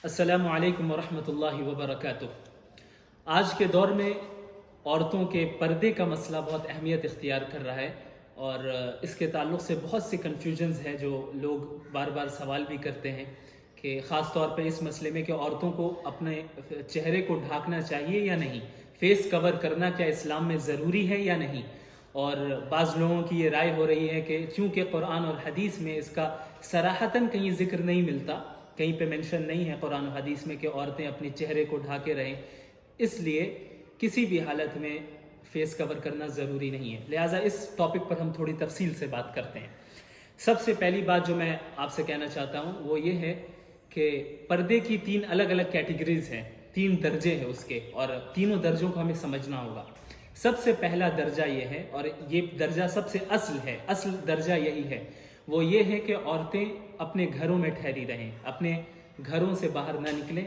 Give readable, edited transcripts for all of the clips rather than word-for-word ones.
السلام علیکم ورحمۃ اللہ وبرکاتہ۔ آج کے دور میں عورتوں کے پردے کا مسئلہ بہت اہمیت اختیار کر رہا ہے، اور اس کے تعلق سے بہت سے کنفیوژنز ہیں جو لوگ بار بار سوال بھی کرتے ہیں کہ خاص طور پہ اس مسئلے میں کہ عورتوں کو اپنے چہرے کو ڈھانکنا چاہیے یا نہیں، فیس کور کرنا کیا اسلام میں ضروری ہے یا نہیں۔ اور بعض لوگوں کی یہ رائے ہو رہی ہے کہ چونکہ قرآن اور حدیث میں اس کا صراحتاً کہیں ذکر نہیں ملتا، کہیں پہ مینشن نہیں ہے قرآن و حدیث میں کہ عورتیں اپنے چہرے کو ڈھانکے رہیں، اس لیے کسی بھی حالت میں فیس کور کرنا ضروری نہیں ہے۔ لہٰذا اس ٹاپک پر ہم تھوڑی تفصیل سے بات کرتے ہیں۔ سب سے پہلی بات جو میں آپ سے کہنا چاہتا ہوں وہ یہ ہے کہ پردے کی 3 الگ الگ کیٹیگریز ہیں، 3 درجے ہیں اس کے، اور تینوں درجوں کو ہمیں سمجھنا ہوگا۔ سب سے پہلا درجہ یہ ہے، اور یہ درجہ سب سے اصل درجہ یہی ہے، وہ یہ ہے کہ عورتیں اپنے گھروں میں ٹھہری رہیں، اپنے گھروں سے باہر نہ نکلیں،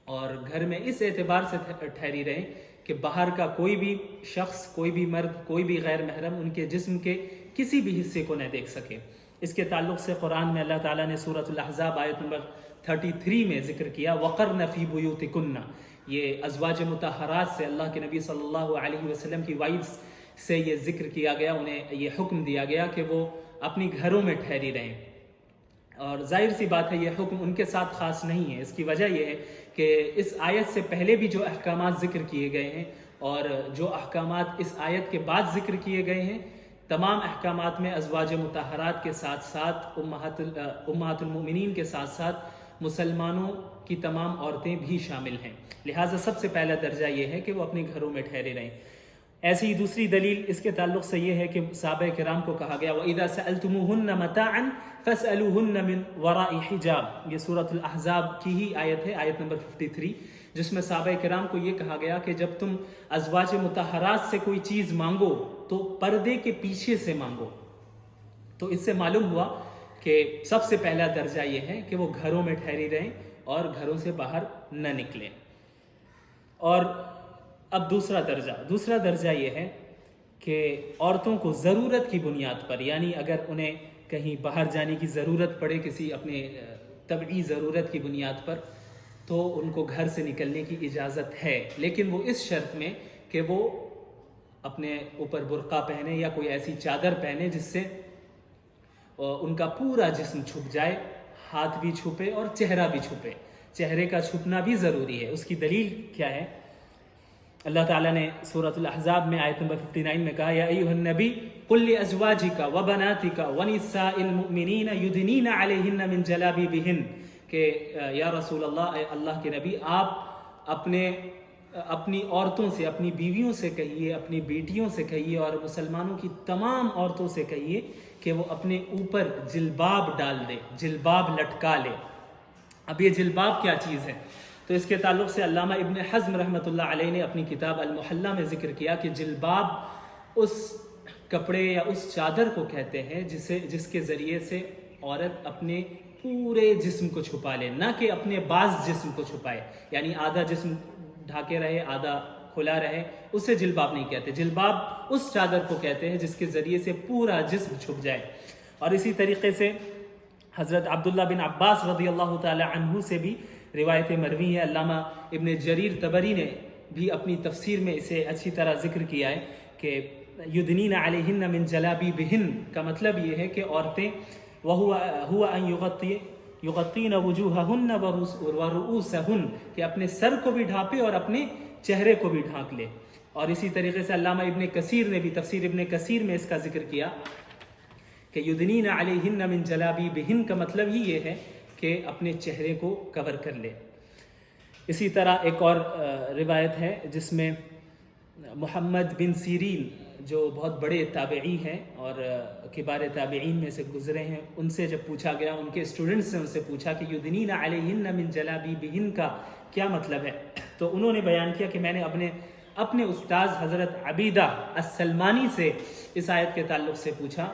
اور گھر میں اس اعتبار سے ٹھہری رہیں کہ باہر کا کوئی بھی شخص، کوئی بھی مرد، کوئی بھی غیر محرم ان کے جسم کے کسی بھی حصے کو نہ دیکھ سکے۔ اس کے تعلق سے قرآن میں اللہ تعالیٰ نے سورۃ الاحزاب آیت نمبر 33 میں ذکر کیا، وَقَرْنَ فِي بُيُوتِكُنَّ۔ یہ ازواج مطہرات سے، اللہ کے نبی صلی اللہ علیہ وسلم کی وائفز سے یہ ذکر کیا گیا، انہیں یہ حکم دیا گیا کہ وہ اپنی گھروں میں ٹھہری رہیں۔ اور ظاہر سی بات ہے یہ حکم ان کے ساتھ خاص نہیں ہے۔ اس کی وجہ یہ ہے کہ اس آیت سے پہلے بھی جو احکامات ذکر کیے گئے ہیں اور جو احکامات اس آیت کے بعد ذکر کیے گئے ہیں، تمام احکامات میں ازواج مطہرات کے ساتھ ساتھ امہات المؤمنین کے ساتھ ساتھ مسلمانوں کی تمام عورتیں بھی شامل ہیں۔ لہٰذا سب سے پہلا درجہ یہ ہے کہ وہ اپنے گھروں میں ٹھہرے رہیں۔ ایسی ہی دوسری دلیل اس کے تعلق سے یہ ہے کہ صحابہ کرام کو کہا گیا وَإِذَا سَأَلْتُمُوهُنَّ مَتَاعًا فَاسْأَلُوهُنَّ مِنْ وَرَاءِ حِجَابٍ۔ یہ سورۃ الاحزاب کی ہی آیت ہے، آیت نمبر 53، جس میں صحابہ کرام کو یہ کہا گیا کہ جب تم ازواج مطہرات سے کوئی چیز مانگو تو پردے کے پیچھے سے مانگو۔ تو اس سے معلوم ہوا کہ سب سے پہلا درجہ یہ ہے کہ وہ گھروں میں ٹھہری رہیں اور گھروں سے باہر نہ نکلیں۔ اور اب دوسرا درجہ یہ ہے کہ عورتوں کو ضرورت کی بنیاد پر، یعنی اگر انہیں کہیں باہر جانے کی ضرورت پڑے کسی اپنے طبعی ضرورت کی بنیاد پر، تو ان کو گھر سے نکلنے کی اجازت ہے، لیکن وہ اس شرط میں کہ وہ اپنے اوپر برقع پہنے یا کوئی ایسی چادر پہنے جس سے ان کا پورا جسم چھپ جائے، ہاتھ بھی چھپے اور چہرہ بھی چھپے۔ چہرے کا چھپنا بھی ضروری ہے۔ اس کی دلیل کیا ہے؟ اللہ تعالیٰ نے سورۃ الاحزاب میں آیت نمبر 59 میں کہا یا ایھا النبی قل لازواجک وبناتک ونساء المؤمنین یدنین علیہن من جلابیبہن، کہ یا رسول اللہ، اے اللہ کے نبی، آپ اپنی عورتوں سے، اپنی بیویوں سے کہیے، اپنی بیٹیوں سے کہیے اور مسلمانوں کی تمام عورتوں سے کہیے کہ وہ اپنے اوپر جلباب ڈال دے، جلباب لٹکا لے۔ اب یہ جلباب کیا چیز ہے؟ تو اس کے تعلق سے علامہ ابن حزم رحمۃ اللہ علیہ نے اپنی کتاب المحلہ میں ذکر کیا کہ جلباب اس کپڑے یا اس چادر کو کہتے ہیں جس کے ذریعے سے عورت اپنے پورے جسم کو چھپا لے، نہ کہ اپنے بعض جسم کو چھپائے، یعنی آدھا جسم ڈھاکے رہے، آدھا کھلا رہے، اسے جلباب نہیں کہتے۔ جلباب اس چادر کو کہتے ہیں جس کے ذریعے سے پورا جسم چھپ جائے۔ اور اسی طریقے سے حضرت عبداللہ بن عباس رضی اللہ تعالی عنہ سے بھی روایت مروی ہے۔ علامہ ابن جریر طبری نے بھی اپنی تفسیر میں اسے اچھی طرح ذکر کیا ہے کہ یدنین علیہن من جلابیبہن کا مطلب یہ ہے کہ عورتیں وَهُوَ أَن یغطین وجوہہن ورؤوسہن، کہ اپنے سر کو بھی ڈھانپے اور اپنے چہرے کو بھی ڈھانک لے۔ اور اسی طریقے سے علامہ ابن کثیر نے بھی تفسیر ابن کثیر میں اس کا ذکر کیا کہ یدنین علیہن من جلابیبہن کا مطلب ہی یہ ہے کہ اپنے چہرے کو کور کر لے۔ اسی طرح ایک اور روایت ہے جس میں محمد بن سیرین، جو بہت بڑے تابعی ہیں اور کبار تابعین میں سے گزرے ہیں، ان سے جب پوچھا گیا، ان کے اسٹوڈنٹس نے ان سے پوچھا کہ یدنین علیہن من جلابیبہن کا کیا مطلب ہے، تو انہوں نے بیان کیا کہ میں نے اپنے استاذ حضرت عبیدہ السلمانی سے اس آیت کے تعلق سے پوچھا۔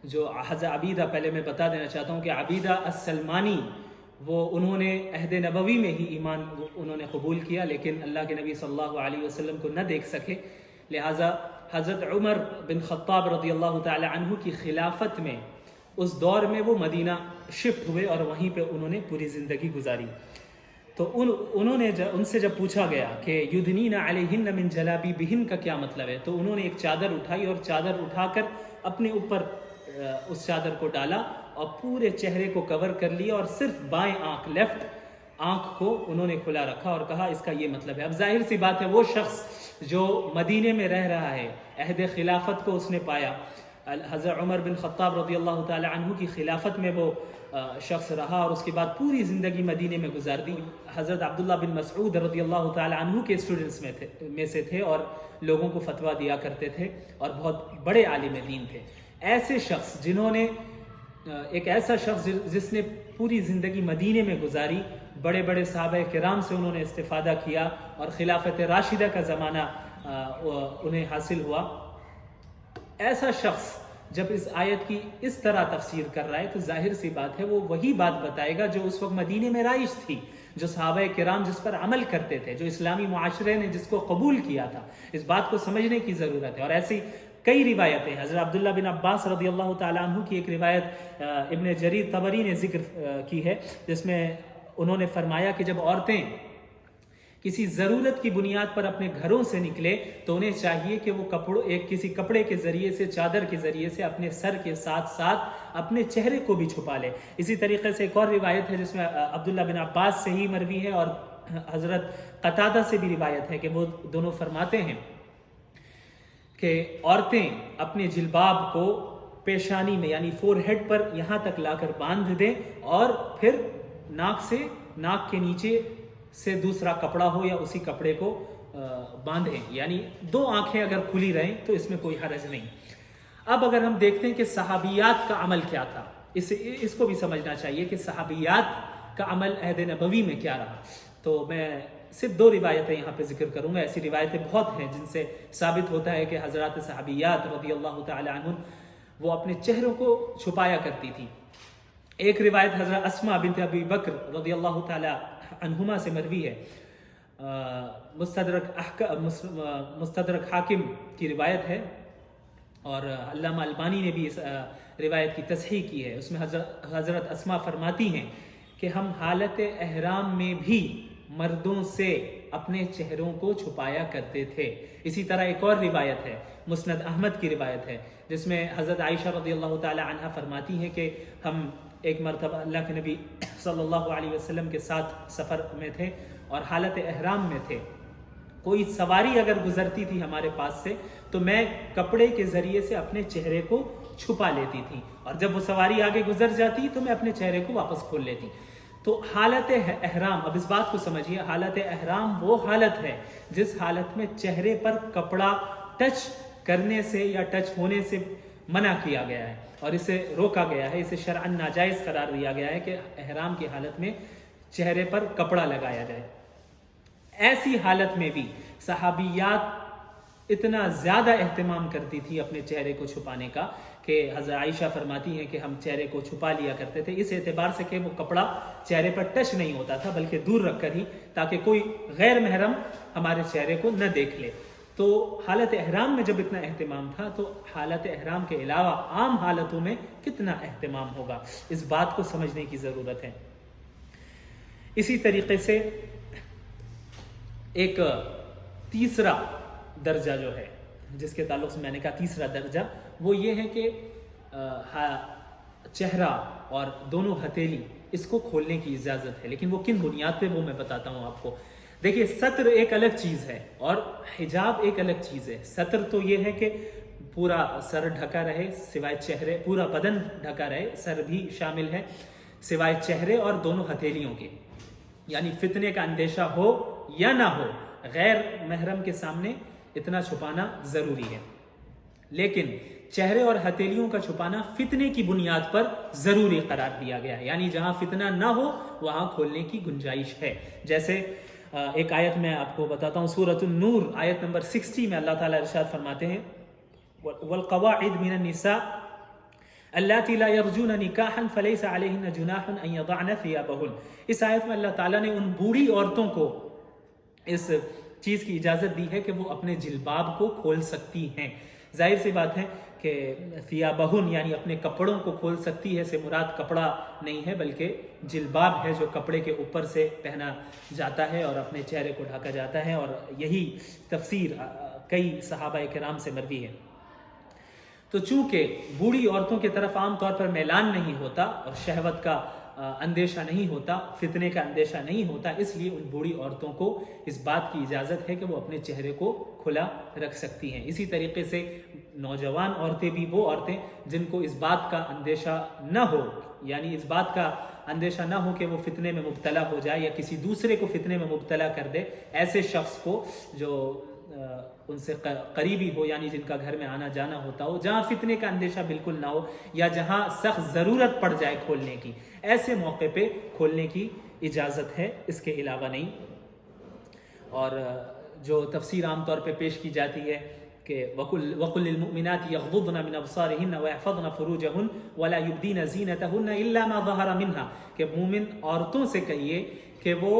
جو حضرت عبیدہ، پہلے میں بتا دینا چاہتا ہوں کہ عبیدہ السلمانی انہوں نے عہد نبوی میں ہی ایمان انہوں نے قبول کیا، لیکن اللہ کے نبی صلی اللہ علیہ وسلم کو نہ دیکھ سکے، لہٰذا حضرت عمر بن خطاب رضی اللہ تعالی عنہ کی خلافت میں اس دور میں وہ مدینہ شفٹ ہوئے اور وہیں پہ انہوں نے پوری زندگی گزاری. تو انہوں نے ان سے جب پوچھا گیا کہ یدنین علیہن من جلابیبہن کا کیا مطلب ہے، تو انہوں نے ایک چادر اٹھائی اور چادر اٹھا کر اپنے اوپر اس چادر کو ڈالا اور پورے چہرے کو کور کر لیا، اور صرف بائیں آنکھ لیفٹ آنکھ کو انہوں نے کھلا رکھا اور کہا اس کا یہ مطلب ہے. اب ظاہر سی بات ہے وہ شخص جو مدینے میں رہ رہا ہے، عہد خلافت کو اس نے پایا، حضرت عمر بن خطاب رضی اللہ تعالی عنہ کی خلافت میں وہ شخص رہا اور اس کے بعد پوری زندگی مدینے میں گزار دی. حضرت عبداللہ بن مسعود رضی اللہ تعالی عنہ کے اسٹوڈنٹس میں سے تھے اور لوگوں کو فتویٰ دیا کرتے تھے اور بہت بڑے عالم دین تھے. ایسے شخص جنہوں نے ایک ایسا شخص جس نے پوری زندگی مدینے میں گزاری، بڑے بڑے صحابہ کرام سے انہوں نے استفادہ کیا اور خلافت راشدہ کا زمانہ انہیں حاصل ہوا، ایسا شخص جب اس آیت کی اس طرح تفسیر کر رہا ہے تو ظاہر سی بات ہے وہ وہی بات بتائے گا جو اس وقت مدینے میں رائج تھی، جو صحابہ کرام جس پر عمل کرتے تھے، جو اسلامی معاشرے نے جس کو قبول کیا تھا. اس بات کو سمجھنے کی ضرورت ہے. اور ایسی کئی روایتیں حضرت عبداللہ بن عباس رضی اللہ تعالیٰ عنہ کی ایک روایت ابن جریر طبری نے ذکر کی ہے، جس میں انہوں نے فرمایا کہ جب عورتیں کسی ضرورت کی بنیاد پر اپنے گھروں سے نکلے تو انہیں چاہیے کہ وہ کسی کپڑے کے ذریعے سے، چادر کے ذریعے سے اپنے سر کے ساتھ ساتھ اپنے چہرے کو بھی چھپا لے. اسی طریقے سے ایک اور روایت ہے جس میں عبداللہ بن عباس سے ہی مروی ہے اور حضرت قتادہ سے بھی روایت ہے کہ وہ دونوں فرماتے ہیں کہ عورتیں اپنے جلباب کو پیشانی میں یعنی فور ہیڈ پر یہاں تک لا کر باندھ دیں اور پھر ناک کے نیچے سے دوسرا کپڑا ہو یا اسی کپڑے کو باندھیں، یعنی دو آنکھیں اگر کھلی رہیں تو اس میں کوئی حرج نہیں. اب اگر ہم دیکھتے ہیں کہ صحابیات کا عمل کیا تھا، اس کو بھی سمجھنا چاہیے کہ صحابیات کا عمل عہد نبوی میں کیا رہا. تو میں صرف 2 روایتیں یہاں پہ ذکر کروں گا. ایسی روایتیں بہت ہیں جن سے ثابت ہوتا ہے کہ حضرات صحابیات رضی اللہ تعالی عنہم وہ اپنے چہروں کو چھپایا کرتی تھی. ایک روایت حضرت اسماء بنت ابی بکر رضی اللہ تعالی عنہما سے مروی ہے، مستدرک حاکم کی روایت ہے اور علامہ البانی نے بھی اس روایت کی تصحیح کی ہے. اس میں حضرت اسماء فرماتی ہیں کہ ہم حالت احرام میں بھی مردوں سے اپنے چہروں کو چھپایا کرتے تھے. اسی طرح ایک اور روایت ہے، مسند احمد کی روایت ہے، جس میں حضرت عائشہ رضی اللہ تعالی عنہا فرماتی ہیں کہ ہم ایک مرتبہ اللہ کے نبی صلی اللہ علیہ وسلم کے ساتھ سفر میں تھے اور حالت احرام میں تھے. کوئی سواری اگر گزرتی تھی ہمارے پاس سے تو میں کپڑے کے ذریعے سے اپنے چہرے کو چھپا لیتی تھی، اور جب وہ سواری آگے گزر جاتی تو میں اپنے چہرے کو واپس کھول لیتی. تو حالت احرام، اب اس بات کو سمجھیے، حالت احرام وہ حالت ہے جس حالت میں چہرے پر کپڑا ٹچ کرنے سے یا ٹچ ہونے سے منع کیا گیا ہے اور اسے روکا گیا ہے، اسے شرعاً ناجائز قرار دیا گیا ہے کہ احرام کی حالت میں چہرے پر کپڑا لگایا جائے. ایسی حالت میں بھی صحابیات اتنا زیادہ اہتمام کرتی تھی اپنے چہرے کو چھپانے کا کہ حضرت عائشہ فرماتی ہیں کہ ہم چہرے کو چھپا لیا کرتے تھے اس اعتبار سے کہ وہ کپڑا چہرے پر ٹچ نہیں ہوتا تھا بلکہ دور رکھ کر ہی، تاکہ کوئی غیر محرم ہمارے چہرے کو نہ دیکھ لے. تو حالت احرام میں جب اتنا اہتمام تھا تو حالت احرام کے علاوہ عام حالتوں میں کتنا اہتمام ہوگا، اس بات کو سمجھنے کی ضرورت ہے. اسی طریقے سے ایک تیسرا درجہ جو ہے جس کے تعلق سے میں نے کہا تیسرا درجہ، وہ یہ ہے کہ چہرہ اور دونوں ہتھیلی اس کو کھولنے کی اجازت ہے، لیکن وہ کن بنیاد پہ وہ میں بتاتا ہوں آپ کو. دیکھیے، ستر ایک الگ چیز ہے اور حجاب ایک الگ چیز ہے. ستر تو یہ ہے کہ پورا سر ڈھکا رہے سوائے چہرے، پورا بدن ڈھکا رہے، سر بھی شامل ہے سوائے چہرے اور دونوں ہتھیلیوں کے، یعنی فتنے کا اندیشہ ہو یا نہ ہو غیر محرم کے سامنے اتنا چھپانا ضروری ہے. لیکن چہرے اور ہتھیلیوں کا چھپانا فتنے کی بنیاد پر ضروری قرار دیا گیا ہے، یعنی جہاں فتنہ نہ ہو وہاں کھولنے کی گنجائش ہے. جیسے ایک آیت میں آپ کو بتاتا ہوں، سورۃ النور آیت نمبر 60 میں اللہ تعالیٰ ارشاد فرماتے ہیں وَالْقَوَاعِدْ مِنَ النِّسَاءِ اللَّاتِي لَا يَرْجُونَ نِكَاحًا فَلَيْسَ عَلَيْهِنَّ جُنَاحٌ أَن يَضَعْنَ ثِيَابَهُنَّ. اس آیت میں اللہ تعالیٰ نے ان بوڑھی عورتوں کو اس چیز کی اجازت دی ہے کہ وہ اپنے جلباب کو کھول سکتی ہیں. ظاہر سی بات ہے کہ ثیابہن یعنی اپنے کپڑوں کو کھول سکتی ہے، سے مراد کپڑا نہیں ہے بلکہ جلباب ہے جو کپڑے کے اوپر سے پہنا جاتا ہے اور اپنے چہرے کو ڈھاکا جاتا ہے، اور یہی تفسیر کئی صحابہ کرام سے مروی ہے۔ تو چونکہ بوڑھی عورتوں کی طرف عام طور پر میلان نہیں ہوتا اور شہوت کا اندیشہ نہیں ہوتا، فتنے کا اندیشہ نہیں ہوتا، اس لیے ان بوڑھی عورتوں کو اس بات کی اجازت ہے کہ وہ اپنے چہرے کو کھلا رکھ سکتی ہیں۔ اسی طریقے سے نوجوان عورتیں بھی وہ عورتیں جن کو اس بات کا اندیشہ نہ ہو، یعنی اس بات کا اندیشہ نہ ہو کہ وہ فتنے میں مبتلا ہو جائے یا کسی دوسرے کو فتنے میں مبتلا کر دے، ایسے شخص کو جو ان سے قریبی ہو، یعنی جن کا گھر میں آنا جانا ہوتا ہو، جہاں فتنے کا اندیشہ بالکل نہ ہو یا جہاں سخت ضرورت پڑ جائے کھولنے کی، ایسے موقع پہ کھولنے کی اجازت ہے، اس کے علاوہ نہیں۔ اور جو تفسیر عام طور پہ پیش کی جاتی ہے کہ وَقُلْ لِلْمُؤْمِنَاتِ يَغْضُضْنَ مِنْ أَبْصَارِهِنَّ وَيَحْفَظْنَ فُرُوجَهُنَّ وَلَا يُبْدِينَ زِينَتَهُنَّ إِلَّا مَا ظَهَرَ مِنْهَا، کہ مومن عورتوں سے کہیے کہ وہ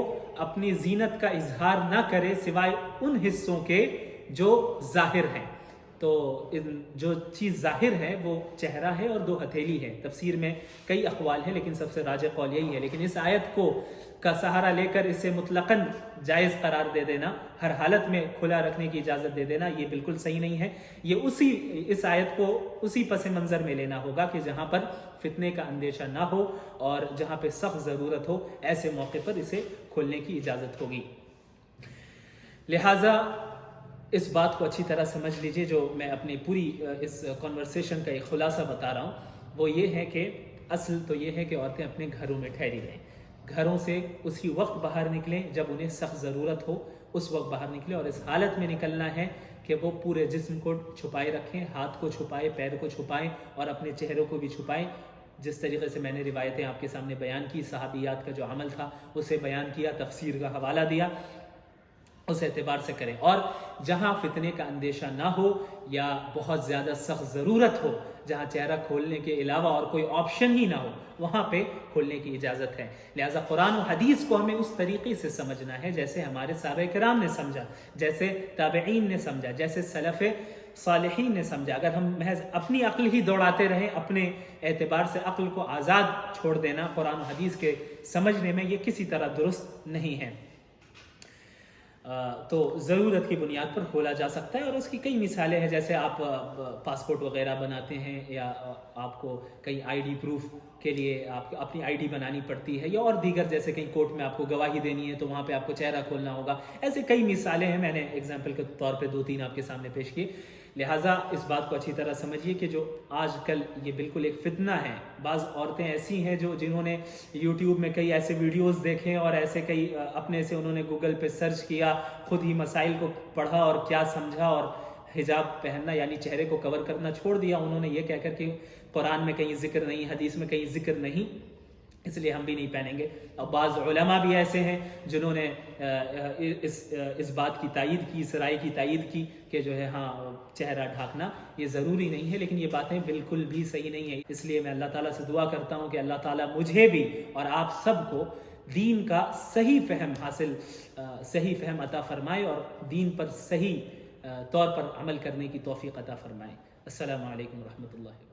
اپنی زینت کا اظہار نہ کرے سوائے ان حصوں کے جو ظاہر ہیں۔ تو جو چیز ظاہر ہے وہ چہرہ ہے اور دو ہتھیلی ہے۔ تفسیر میں کئی اقوال ہیں لیکن سب سے راجح قول یہی ہے، لیکن اس آیت کو کا سہارا لے کر اسے مطلقاً جائز قرار دے دینا، ہر حالت میں کھلا رکھنے کی اجازت دے دینا، یہ بالکل صحیح نہیں ہے۔ یہ اس آیت کو اسی پس منظر میں لینا ہوگا کہ جہاں پر فتنے کا اندیشہ نہ ہو اور جہاں پہ سخت ضرورت ہو، ایسے موقع پر اسے کھولنے کی اجازت ہوگی۔ لہٰذا اس بات کو اچھی طرح سمجھ لیجئے، جو میں اپنی پوری اس کنورسیشن کا ایک خلاصہ بتا رہا ہوں وہ یہ ہے کہ اصل تو یہ ہے کہ عورتیں اپنے گھروں میں ٹھہری رہیں، گھروں سے اسی وقت باہر نکلیں جب انہیں سخت ضرورت ہو، اس وقت باہر نکلیں، اور اس حالت میں نکلنا ہے کہ وہ پورے جسم کو چھپائے رکھیں، ہاتھ کو چھپائے، پیر کو چھپائیں اور اپنے چہروں کو بھی چھپائیں۔ جس طریقے سے میں نے روایتیں آپ کے سامنے بیان کی، صحابیات کا جو عمل تھا اسے بیان کیا، تفسیر کا حوالہ دیا، اس اعتبار سے کریں۔ اور جہاں فتنے کا اندیشہ نہ ہو یا بہت زیادہ سخت ضرورت ہو، جہاں چہرہ کھولنے کے علاوہ اور کوئی آپشن ہی نہ ہو، وہاں پہ کھولنے کی اجازت ہے۔ لہٰذا قرآن و حدیث کو ہمیں اس طریقے سے سمجھنا ہے جیسے ہمارے صحابہ کرام نے سمجھا، جیسے تابعین نے سمجھا، جیسے سلف صالحین نے سمجھا۔ اگر ہم محض اپنی عقل ہی دوڑاتے رہیں، اپنے اعتبار سے عقل کو آزاد چھوڑ دینا قرآن و حدیث کے سمجھنے میں، یہ کسی طرح درست نہیں ہے۔ تو ضرورت کی بنیاد پر کھولا جا سکتا ہے، اور اس کی کئی مثالیں ہیں، جیسے آپ پاسپورٹ وغیرہ بناتے ہیں یا آپ کو کئی آئی ڈی پروف کے لیے آپ اپنی آئی ڈی بنانی پڑتی ہے، یا اور دیگر جیسے کہیں کورٹ میں آپ کو گواہی دینی ہے تو وہاں پہ آپ کو چہرہ کھولنا ہوگا۔ ایسے کئی مثالیں ہیں، میں نے اگزامپل کے طور پہ 2-3 آپ کے سامنے پیش کی۔ لہٰذا اس بات کو اچھی طرح سمجھیے کہ جو آج کل یہ بالکل ایک فتنہ ہے، بعض عورتیں ایسی ہیں جنہوں نے یوٹیوب میں کئی ایسے ویڈیوز دیکھیں اور ایسے کئی اپنے سے انہوں نے گوگل پہ سرچ کیا، خود ہی مسائل کو پڑھا اور کیا سمجھا، اور حجاب پہننا یعنی چہرے کو کور کرنا چھوڑ دیا انہوں نے، یہ کہہ کر کہ قرآن میں کہیں ذکر نہیں، حدیث میں کہیں ذکر نہیں، اس لیے ہم بھی نہیں پہنیں گے۔ اور بعض علماء بھی ایسے ہیں جنہوں نے اس بات کی تائید کی، اس رائے کی تائید کی کہ جو ہے ہاں چہرہ ڈھانکنا یہ ضروری نہیں ہے، لیکن یہ باتیں بالکل بھی صحیح نہیں ہیں۔ اس لیے میں اللہ تعالیٰ سے دعا کرتا ہوں کہ اللہ تعالیٰ مجھے بھی اور آپ سب کو دین کا صحیح فہم عطا فرمائے اور دین پر صحیح طور پر عمل کرنے کی توفیق عطا فرمائے۔ السلام علیکم ورحمۃ اللہ۔